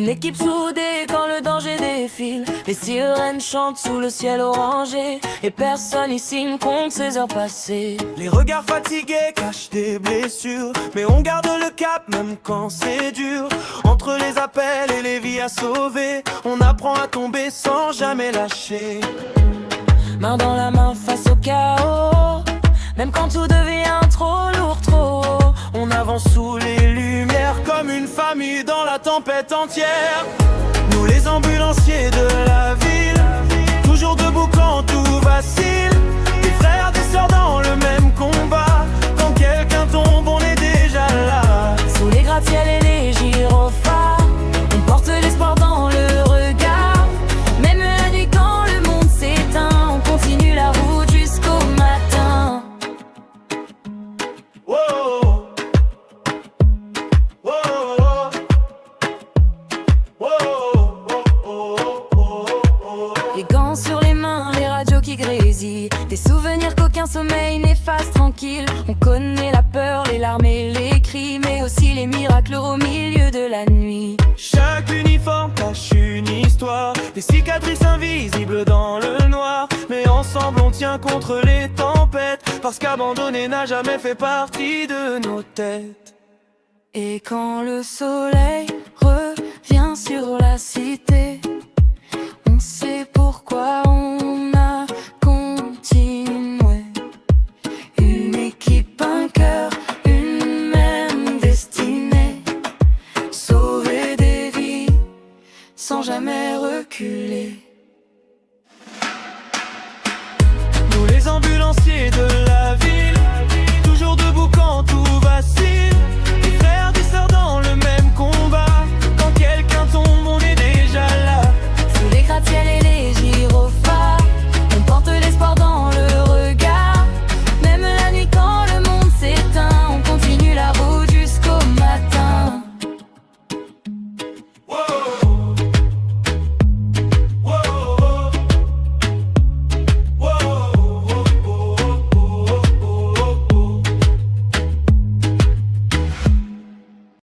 Une équipe soudée quand le danger défile. Les sirènes chantent sous le ciel orangé, et personne ici ne compte ses heures passées. Les regards fatigués cachent des blessures, mais on garde le cap même quand c'est dur. Entre les appels et les vies à sauver, on apprend à tomber sans jamais lâcher. Main dans la main face au chaos, même quand tout devient trop lourd, trop haut. On avance sous les lumières comme une famille dans la tempête entière. Nous les ambulanciers de la ville, toujours debout quand tout vacille. Des frères, des sœurs dans le même combat. Quand quelqu'un tombe, on est déjà là. Sous les gratte-ciel et les gyrophares, on porte l'espoir dans le regard. Même la nuit quand le monde s'éteint, on continue la route jusqu'au matin. Wow. Wow. Wow. Les gants sur les mains, les radios qui grésillent, des souvenirs qu'aucun sommeil n'efface tranquille. On connaît la peur, les larmes et les cris, mais aussi les miracles au milieu de la nuit. Chaque uniforme cache une histoire, des cicatrices invisibles dans le noir. Mais ensemble on tient contre les tempêtes, parce qu'abandonner n'a jamais fait partie de nos têtes. Et quand le soleil revient sur la cité, on sait pourquoi on a continué. Une équipe, un cœur, une même destinée. Sauver des vies sans jamais reculer. Nous les ambulanciers de